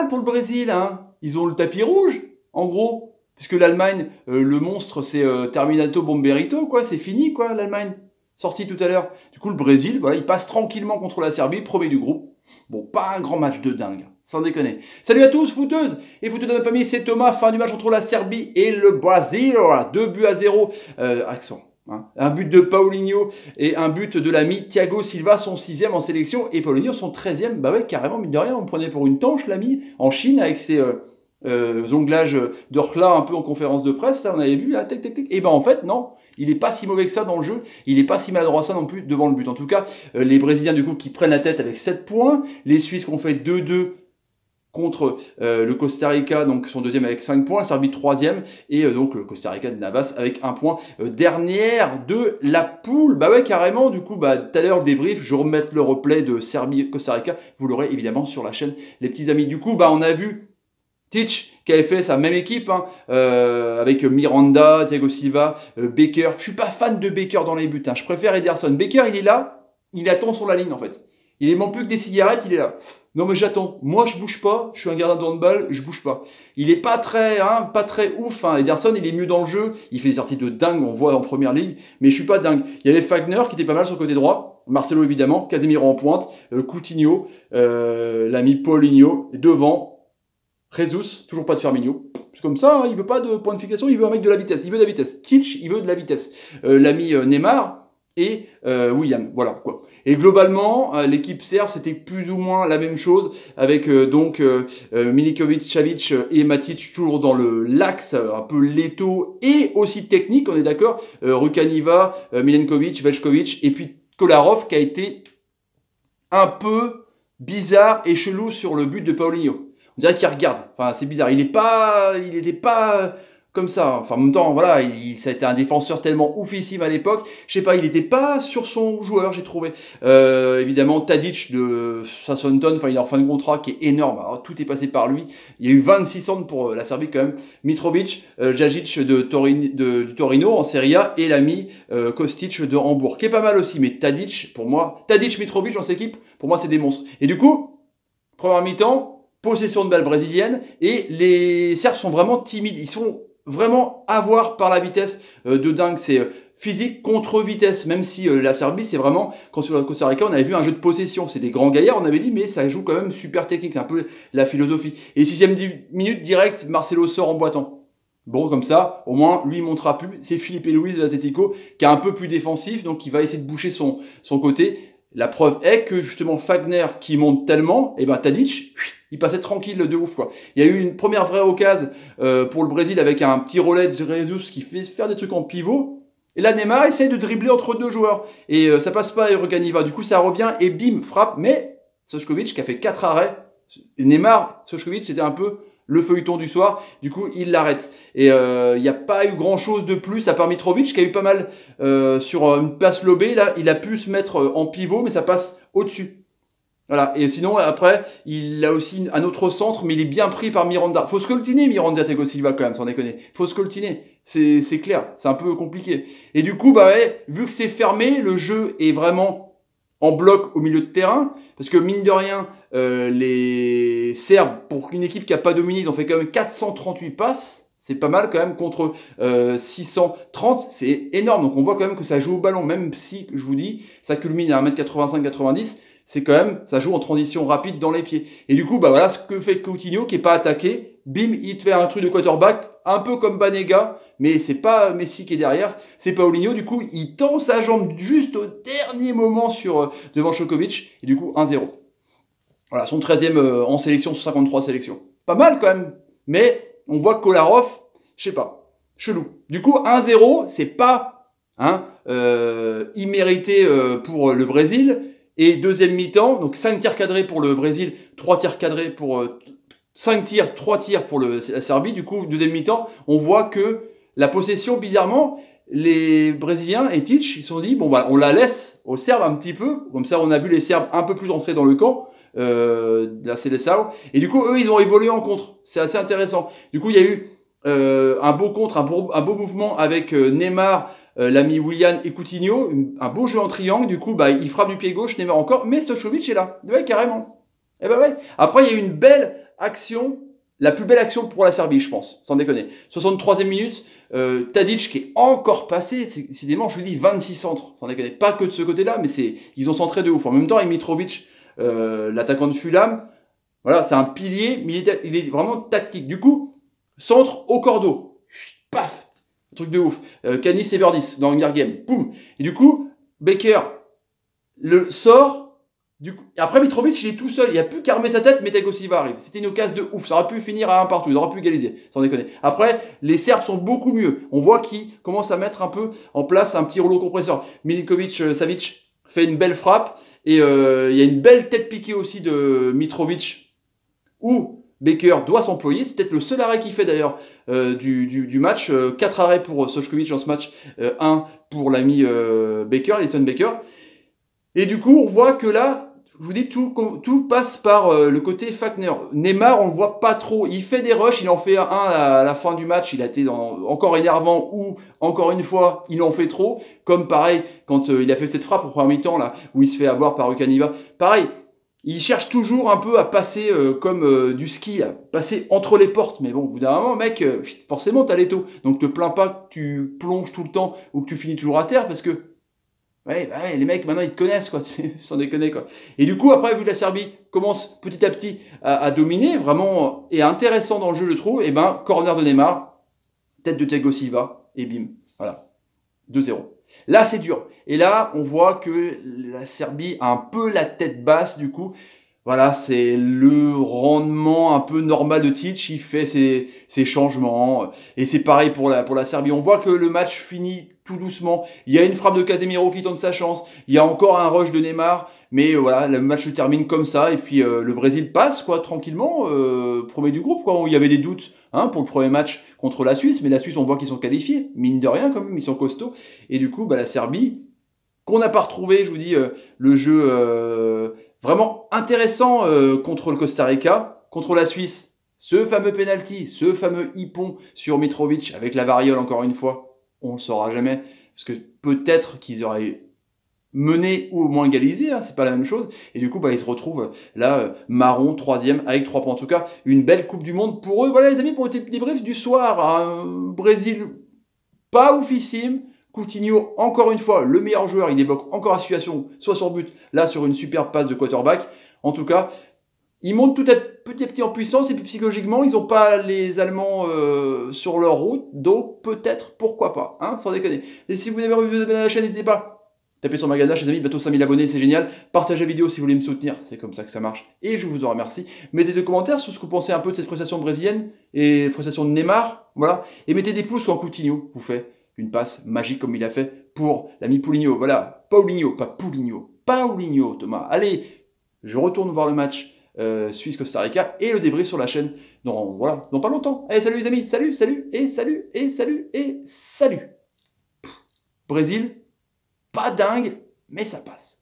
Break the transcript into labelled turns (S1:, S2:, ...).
S1: pour le Brésil, hein. Ils ont le tapis rouge, en gros. Puisque l'Allemagne, le monstre, c'est Terminato Bomberito, quoi. C'est fini, quoi, l'Allemagne. Sorti tout à l'heure. Du coup, le Brésil, voilà, il passe tranquillement contre la Serbie, premier du groupe. Bon, pas un grand match de dingue, sans déconner. Salut à tous, footeuses et footeux de ma famille, c'est Thomas. Fin du match entre la Serbie et le Brésil. 2-0. Accent. Hein. Un but de Paulinho et un but de l'ami Thiago Silva, son 6e en sélection. Et Paulinho, son 13e. Bah ouais, carrément, mine de rien, on le prenait pour une tanche, l'ami, en Chine, avec ses onglages d'Orla un peu en conférence de presse. Ça, on avait vu, là, tac, tac, tac. Et ben en fait, non. Il n'est pas si mauvais que ça dans le jeu, il n'est pas si maladroit ça non plus devant le but. En tout cas, les Brésiliens du coup qui prennent la tête avec 7 points, les Suisses qui ont fait 2-2 contre le Costa Rica, donc son deuxième avec 5 points, la Serbie troisième, et donc le Costa Rica de Navas avec 1 point. Dernière de la poule, bah ouais carrément, du coup bah tout à l'heure le débrief, je vais remettre le replay de Serbie-Costa Rica, vous l'aurez évidemment sur la chaîne les petits amis. Du coup bah on a vu Titch qui avait fait sa même équipe hein, avec Miranda, Thiago Silva, Baker. Je suis pas fan de Baker dans les buts, hein. Je préfère Ederson. Baker il est là, il attend sur la ligne en fait. Il ne manque plus que des cigarettes, il est là. Non mais j'attends, moi je bouge pas, je suis un gardien de handball, je bouge pas. Il est pas très ouf, hein. Ederson il est mieux dans le jeu, il fait des sorties de dingue, on voit en première ligue, mais je suis pas dingue. Il y avait Fagner qui était pas mal sur le côté droit, Marcelo évidemment, Casemiro en pointe, Coutinho, l'ami Paulinho, devant, Jesus, toujours pas de Firmino. C'est comme ça, hein, il veut pas de point de fixation, il veut un mec de la vitesse, il veut de la vitesse. Kitsch, il veut de la vitesse. L'ami Neymar et William, voilà quoi. Et globalement, l'équipe serbe, c'était plus ou moins la même chose, avec Milikovic, Savic et Matic toujours dans l'axe un peu létaux et aussi technique, on est d'accord. Rukaniva, Milenkovic, Veljkovic, et puis Kolarov qui a été un peu bizarre et chelou sur le but de Paulinho. On dirait qu'il regarde. Enfin, c'est bizarre. Il n'était pas comme ça. Enfin, en même temps, voilà, ça a été un défenseur tellement oufissime à l'époque. Je sais pas, il n'était pas sur son joueur, j'ai trouvé. Évidemment, Tadic de Southampton, enfin, il est en fin de contrat qui est énorme. Alors, tout est passé par lui. Il y a eu 26 centres pour la Serbie quand même. Mitrovic, Jajic du Torino en Serie A et l'ami Kostic de Hambourg, qui est pas mal aussi. Mais Tadic, pour moi, Mitrovic dans cette équipe, pour moi, c'est des monstres. Et du coup, première mi-temps, possession de balle brésilienne, et les Serbes sont vraiment timides, ils sont vraiment avoirs par la vitesse de dingue, c'est physique contre vitesse, même si la Serbie c'est vraiment, quand sur la Costa Rica on avait vu un jeu de possession, c'est des grands gaillards on avait dit, mais ça joue quand même super technique, c'est un peu la philosophie. Et 6e minute direct, Marcelo sort en boitant. Bon, comme ça, au moins, lui, il montera plus. C'est Filipe Luis de l'Atlético, qui est un peu plus défensif, donc il va essayer de boucher son côté. La preuve est que, justement, Fagner, qui monte tellement, et ben Tadic, il passait tranquille de ouf, quoi. Il y a eu une première vraie occasion pour le Brésil avec un petit relais de Jesus qui fait faire des trucs en pivot. Et là, Neymar essaye de dribbler entre deux joueurs. Et ça passe pas à Rukaniva. Du coup, ça revient et bim, frappe. Mais Sojkovic qui a fait 4 arrêts. Et Neymar, Sojkovic, c'était un peu le feuilleton du soir. Du coup, il l'arrête. Et il n'y a pas eu grand-chose de plus, à part Mitrovic, qui a eu pas mal sur une passe lobée. Là, il a pu se mettre en pivot, mais ça passe au-dessus. Voilà, et sinon, après, il a aussi un autre centre, mais il est bien pris par Miranda. Faut scoltiner Miranda, Thiago Silva, quand même, sans déconner. Faut scoltiner, c'est clair, c'est un peu compliqué. Et du coup, bah ouais, vu que c'est fermé, le jeu est vraiment en bloc au milieu de terrain, parce que mine de rien, les Serbes, pour une équipe qui n'a pas dominé, ils ont fait quand même 438 passes. C'est pas mal quand même contre 630, c'est énorme. Donc on voit quand même que ça joue au ballon, même si, je vous dis, ça culmine à 1m85-90. C'est quand même, ça joue en transition rapide dans les pieds. Et du coup, bah voilà ce que fait Coutinho qui est pas attaqué. Bim, il te fait un truc de quarterback, un peu comme Banega, mais c'est pas Messi qui est derrière, c'est Paulinho. Du coup, il tend sa jambe juste au dernier moment devant Djokovic. Et du coup, 1-0. Voilà, son 13e en sélection sur 53 sélections. Pas mal quand même. Mais on voit que Kolarov, je sais pas, chelou. Du coup, 1-0, c'est pas immérité pour le Brésil. Et deuxième mi-temps, donc 5 tirs cadrés pour le Brésil, 3 tirs cadrés pour 5 tirs, 3 tirs pour la Serbie. Du coup, deuxième mi-temps, on voit que la possession, bizarrement, les Brésiliens et Titch, ils se sont dit, bon, bah, on la laisse aux Serbes un petit peu. Comme ça, on a vu les Serbes un peu plus entrer dans le camp de la Seleção. Et du coup, eux, ils ont évolué en contre. C'est assez intéressant. Du coup, il y a eu un beau contre, un beau mouvement avec Neymar, l'ami Willian et Coutinho, un beau jeu en triangle. Du coup, bah, il frappe du pied gauche, Neymar encore, mais Sojkovic est là. Ouais, carrément. Et bah ouais. Après, il y a eu une belle action, la plus belle action pour la Serbie, je pense, sans déconner. 63e minute, Tadic qui est encore passé, décidément, je vous dis 26 centres, sans déconner. Pas que de ce côté-là, mais ils ont centré de ouf. En même temps, avec Mitrovic, l'attaquant de Fulham, voilà, c'est un pilier, mais il est vraiment tactique. Du coup, centre au cordeau, paf, truc de ouf. Canis et Verdis dans Hunger Game, boum. Et du coup, Baker le sort. Du coup, après Mitrovic, il est tout seul, il n'y a plus qu'à armer sa tête, mais Thiago Silva arrive. C'était une occasion de ouf, ça aurait pu finir à un partout, ils auraient pu égaliser, sans déconner. Après, les Serbes sont beaucoup mieux. On voit qu'ils commencent à mettre un peu en place un petit rouleau compresseur. Milinkovic-Savic fait une belle frappe, et il y a une belle tête piquée aussi de Mitrovic, où Baker doit s'employer. C'est peut-être le seul arrêt qu'il fait d'ailleurs du match. 4 arrêts pour Sojkovic dans ce match, 1 pour l'ami Baker, Alisson Baker. Et du coup, on voit que là, je vous dis, tout passe par le côté Fagner. Neymar, on le voit pas trop. Il fait des rushs, il en fait un à la fin du match. Il a été encore énervant ou, encore une fois, il en fait trop. Comme pareil, quand il a fait cette frappe au premier mi-temps, là, où il se fait avoir par Ukaniva. Pareil, il cherche toujours un peu à passer comme du ski, à passer entre les portes. Mais bon, au bout d'un moment, mec, forcément, t'as l'étau. Donc te plains pas que tu plonges tout le temps ou que tu finis toujours à terre parce que ouais, les mecs, maintenant, ils te connaissent, quoi, sans déconner, quoi. Et du coup, après, vu que la Serbie commence petit à petit à dominer, vraiment, et intéressant dans le jeu, je trouve, et ben, corner de Neymar, tête de Thiago Silva, et bim, voilà, 2-0. Là, c'est dur. Et là, on voit que la Serbie a un peu la tête basse, du coup. Voilà, c'est le rendement un peu normal de Tite, il fait ses changements. Et c'est pareil pour la Serbie. On voit que le match finit tout doucement. Il y a une frappe de Casemiro qui tente sa chance. Il y a encore un rush de Neymar. Mais voilà, le match se termine comme ça. Et puis le Brésil passe, quoi, tranquillement. Premier du groupe, quoi, où il y avait des doutes pour le premier match contre la Suisse. Mais la Suisse, on voit qu'ils sont qualifiés. Mine de rien, quand même, ils sont costauds. Et du coup, la Serbie, qu'on n'a pas retrouvé, je vous dis, le jeu vraiment intéressant contre le Costa Rica, contre la Suisse. Ce fameux penalty, ce fameux hippon sur Mitrovic avec la variole, encore une fois, on ne le saura jamais. Parce que peut-être qu'ils auraient mené ou au moins égalisé, c'est pas la même chose. Et du coup, ils se retrouvent là, marron, 3e, avec 3 points. En tout cas, une belle Coupe du Monde pour eux. Voilà les amis, pour le débrief du soir. Brésil, pas oufissime. Coutinho, encore une fois, le meilleur joueur, il débloque encore la situation, soit sur but, là sur une superbe passe de quarterback. En tout cas, ils montent petit à petit en puissance, et puis psychologiquement, ils n'ont pas les Allemands sur leur route, donc peut-être, pourquoi pas, sans déconner. Et si vous avez envie de vous abonner à la chaîne, n'hésitez pas. Tapez sur ma ganache, les amis, bientôt 5000 abonnés, c'est génial. Partagez la vidéo si vous voulez me soutenir, c'est comme ça que ça marche. Et je vous en remercie. Mettez des commentaires sur ce que vous pensez un peu de cette prestation brésilienne et prestation de Neymar, voilà. Et mettez des pouces quand Coutinho vous fait une passe magique comme il a fait pour l'ami Paulinho. Voilà, Paulinho, pas Paulinho. Paulinho, Thomas. Allez, je retourne voir le match Suisse-Costa Rica et le débrief sur la chaîne dans pas longtemps. Allez, salut les amis, salut, et salut, et salut, et salut. Brésil, pas dingue, mais ça passe.